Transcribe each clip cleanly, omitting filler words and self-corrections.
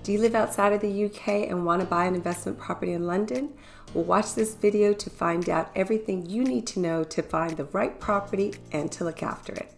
Do you live outside of the UK and want to buy an investment property in London? Well, watch this video to find out everything you need to know to find the right property and to look after it.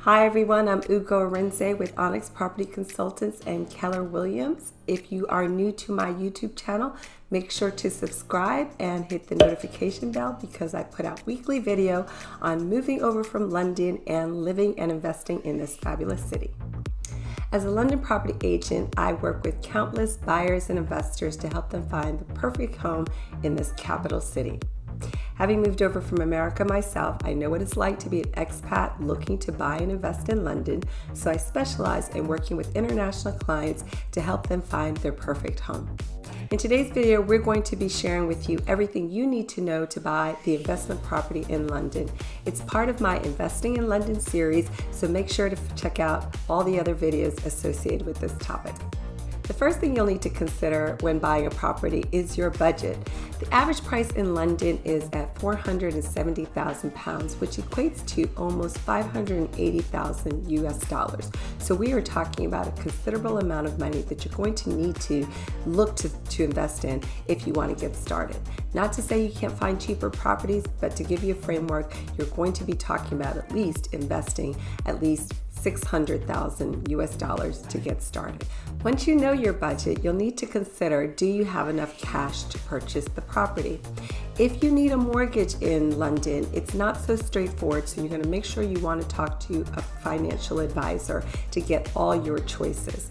Hi everyone, I'm Ugo Arinze with Onyx Property Consultants and Keller Williams. If you are new to my YouTube channel, make sure to subscribe and hit the notification bell because I put out weekly video on moving over from London and living and investing in this fabulous city. As a London property agent, I work with countless buyers and investors to help them find the perfect home in this capital city. Having moved over from America myself, I know what it's like to be an expat looking to buy and invest in London, so I specialize in working with international clients to help them find their perfect home. In today's video, we're going to be sharing with you everything you need to know to buy the investment property in London. It's part of my Investing in London series, so make sure to check out all the other videos associated with this topic. The first thing you'll need to consider when buying a property is your budget. The average price in London is at £470,000, which equates to almost 580,000 US dollars. So we are talking about a considerable amount of money that you're going to need to look to invest in if you want to get started. Not to say you can't find cheaper properties, but to give you a framework, you're going to be talking about at least investing at least 600,000 US dollars to get started. Once you know your budget, you'll need to consider, do you have enough cash to purchase the property? If you need a mortgage in London, it's not so straightforward, so you're going to make sure you want to talk to a financial advisor to get all your choices.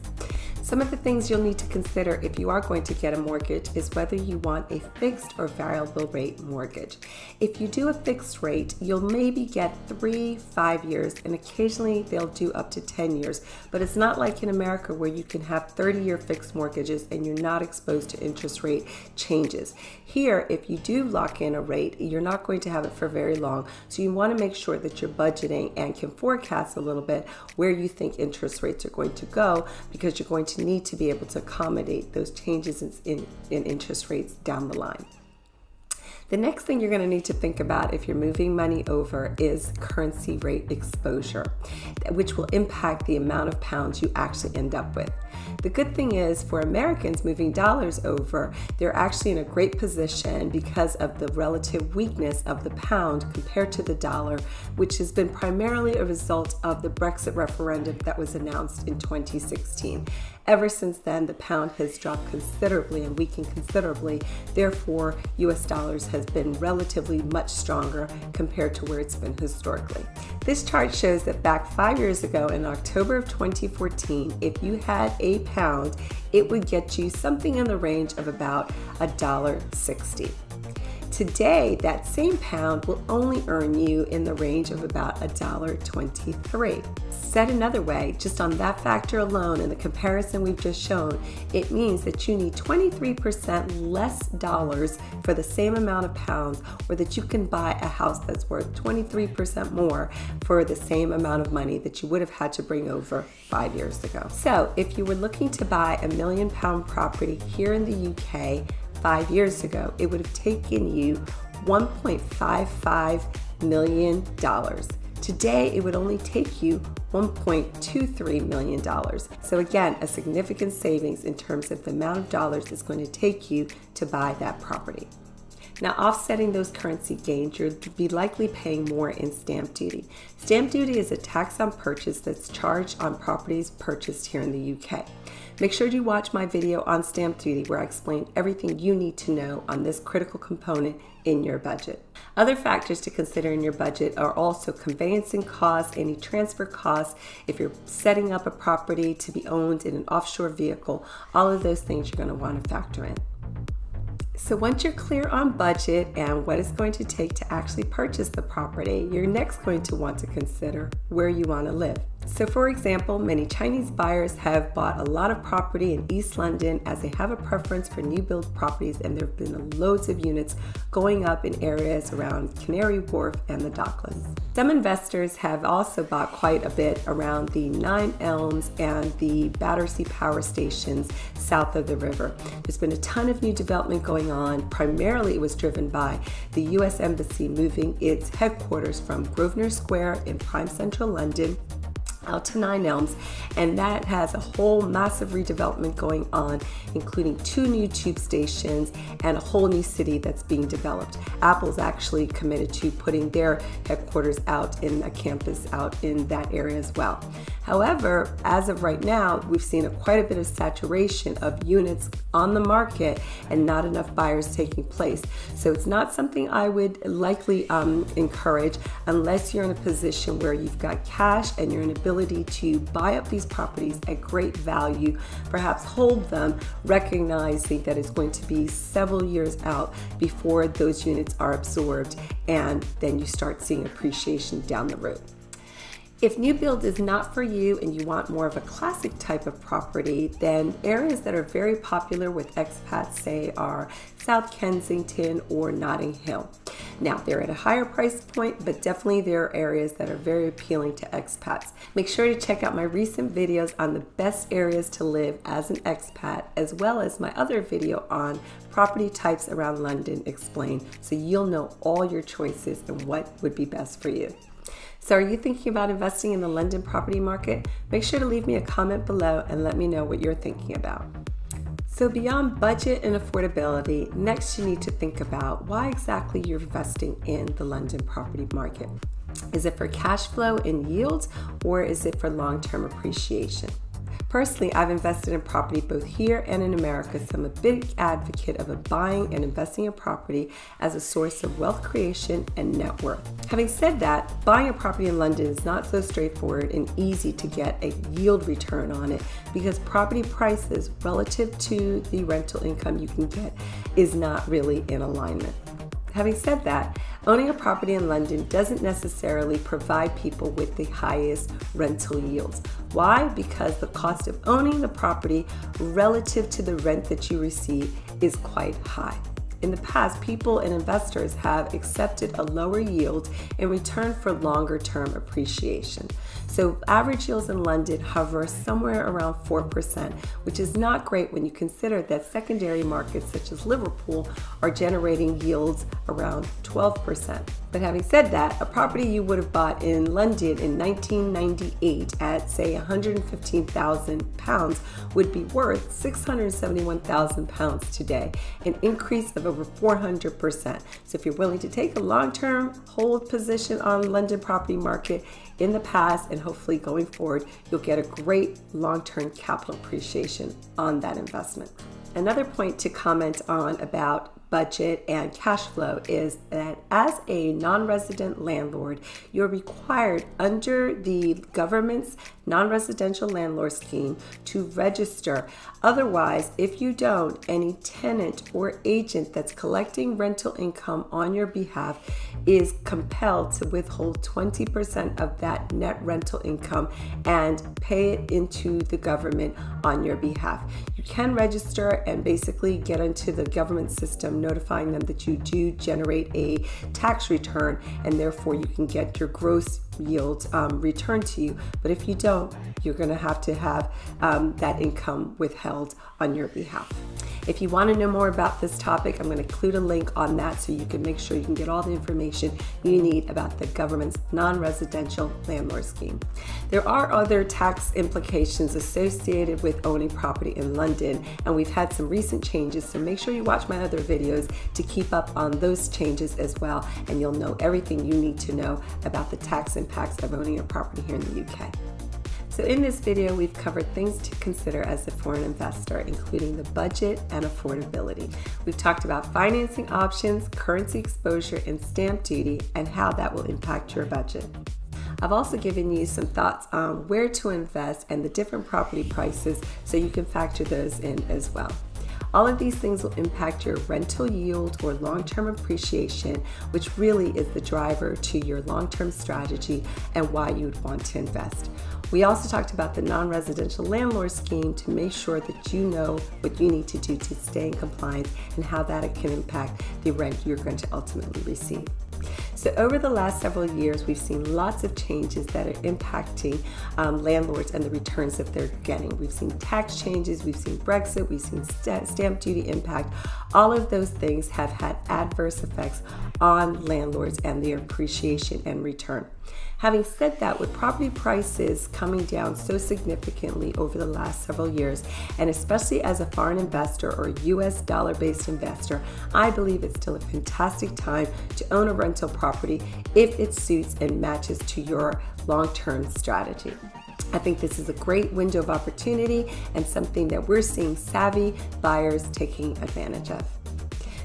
Some of the things you'll need to consider if you are going to get a mortgage is whether you want a fixed or variable rate mortgage. If you do a fixed rate, you'll maybe get 3-5 years, and occasionally they'll do up to 10 years. But it's not like in America where you can have 30-year fixed mortgages and you're not exposed to interest rate changes. Here, if you do lock in a rate, you're not going to have it for very long. So you want to make sure that you're budgeting and can forecast a little bit where you think interest rates are going to go, because you're going to need to be able to accommodate those changes in interest rates down the line. The next thing you're going to need to think about if you're moving money over is currency rate exposure, which will impact the amount of pounds you actually end up with. The good thing is, for Americans moving dollars over, they're actually in a great position because of the relative weakness of the pound compared to the dollar, which has been primarily a result of the Brexit referendum that was announced in 2016. Ever since then, the pound has dropped considerably and weakened considerably. Therefore, US dollars has been relatively much stronger compared to where it's been historically. This chart shows that back 5 years ago in October of 2014, if you had a pound, it would get you something in the range of about $1.60. Today, that same pound will only earn you in the range of about $1.23. Said another way, just on that factor alone and the comparison we've just shown, it means that you need 23% less dollars for the same amount of pounds, or that you can buy a house that's worth 23% more for the same amount of money that you would have had to bring over 5 years ago. So if you were looking to buy a £1 million property here in the UK 5 years ago, it would have taken you $1.55 million. Today, it would only take you $1.23 million. So again, a significant savings in terms of the amount of dollars it's going to take you to buy that property. Now, offsetting those currency gains, you'll be likely paying more in stamp duty. Stamp duty is a tax on purchase that's charged on properties purchased here in the UK. Make sure you watch my video on stamp duty where I explain everything you need to know on this critical component in your budget. Other factors to consider in your budget are also conveyancing costs, any transfer costs, if you're setting up a property to be owned in an offshore vehicle, all of those things you're going to want to factor in. So once you're clear on budget and what it's going to take to actually purchase the property, you're next going to want to consider where you want to live. So for example, many Chinese buyers have bought a lot of property in East London as they have a preference for new build properties, and there have been loads of units going up in areas around Canary Wharf and the Docklands. Some investors have also bought quite a bit around the Nine Elms and the Battersea power stations south of the river. There's been a ton of new development going on. Primarily it was driven by the US Embassy moving its headquarters from Grosvenor Square in prime central London out to Nine Elms, and that has a whole massive redevelopment going on, including 2 new tube stations and a whole new city that's being developed. Apple's actually committed to putting their headquarters out in a campus out in that area as well. However, as of right now, we've seen quite a bit of saturation of units on the market and not enough buyers taking place. So it's not something I would likely encourage unless you're in a position where you've got cash and you're in an ability to buy up these properties at great value, perhaps hold them, recognizing that it's going to be several years out before those units are absorbed, and then you start seeing appreciation down the road. If new build is not for you and you want more of a classic type of property, then areas that are very popular with expats, say, are South Kensington or Notting Hill. Now, they're at a higher price point, but definitely there are areas that are very appealing to expats. Make sure to check out my recent videos on the best areas to live as an expat, as well as my other video on property types around London explained, so you'll know all your choices and what would be best for you. So are you thinking about investing in the London property market? Make sure to leave me a comment below and let me know what you're thinking about. So beyond budget and affordability, next you need to think about why exactly you're investing in the London property market. Is it for cash flow and yields, or is it for long-term appreciation? Personally, I've invested in property both here and in America, so I'm a big advocate of buying and investing in property as a source of wealth creation and net worth. Having said that, buying a property in London is not so straightforward and easy to get a yield return on it, because property prices relative to the rental income you can get is not really in alignment. Having said that, owning a property in London doesn't necessarily provide people with the highest rental yields. Why? Because the cost of owning the property relative to the rent that you receive is quite high. In the past, people and investors have accepted a lower yield in return for longer term appreciation. So average yields in London hover somewhere around 4%, which is not great when you consider that secondary markets such as Liverpool are generating yields around 12%. But having said that, a property you would have bought in London in 1998 at, say, £115,000 would be worth £671,000 today, an increase of over 400%. So if you're willing to take a long-term hold position on London property market in the past and hopefully going forward, you'll get a great long-term capital appreciation on that investment. Another point to comment on about budget and cash flow is that as a non-resident landlord, you're required under the government's non-residential landlord scheme to register. Otherwise, if you don't, any tenant or agent that's collecting rental income on your behalf is compelled to withhold 20% of that net rental income and pay it into the government on your behalf. You can register and basically get into the government system notifying them that you do generate a tax return, and therefore you can get your gross yield returned to you. But if you don't, you're going to have that income withheld on your behalf. If you want to know more about this topic, I'm going to include a link on that so you can make sure you can get all the information you need about the government's non-residential landlord scheme. There are other tax implications associated with owning property in London, and we've had some recent changes, so make sure you watch my other videos to keep up on those changes as well, and you'll know everything you need to know about the tax impacts of owning a property here in the UK. So in this video, we've covered things to consider as a foreign investor, including the budget and affordability. We've talked about financing options, currency exposure, and stamp duty, and how that will impact your budget. I've also given you some thoughts on where to invest and the different property prices so you can factor those in as well. All of these things will impact your rental yield or long-term appreciation, which really is the driver to your long-term strategy and why you would want to invest. We also talked about the non-residential landlord scheme to make sure that you know what you need to do to stay in compliance and how that can impact the rent you're going to ultimately receive. So over the last several years, we've seen lots of changes that are impacting landlords and the returns that they're getting. We've seen tax changes, we've seen Brexit, we've seen stamp duty impact. All of those things have had adverse effects on landlords and their appreciation and return. Having said that, with property prices coming down so significantly over the last several years, and especially as a foreign investor or US dollar-based investor, I believe it's still a fantastic time to own a rental property if it suits and matches to your long-term strategy. I think this is a great window of opportunity and something that we're seeing savvy buyers taking advantage of.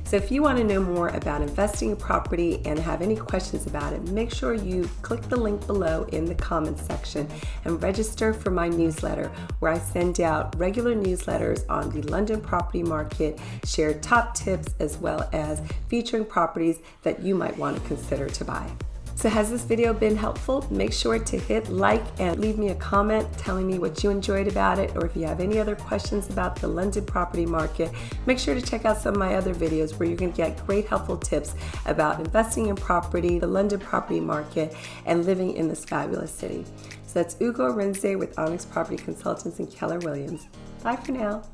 So if you want to know more about investing in property and have any questions about it, make sure you click the link below in the comments section and register for my newsletter, where I send out regular newsletters on the London property market, share top tips, as well as featuring properties that you might want to consider to buy. So has this video been helpful? Make sure to hit like and leave me a comment telling me what you enjoyed about it, or if you have any other questions about the London property market, make sure to check out some of my other videos where you're going to get great helpful tips about investing in property, the London property market, and living in this fabulous city. So that's Ugo Arinze with Onyx Property Consultants and Keller Williams. Bye for now.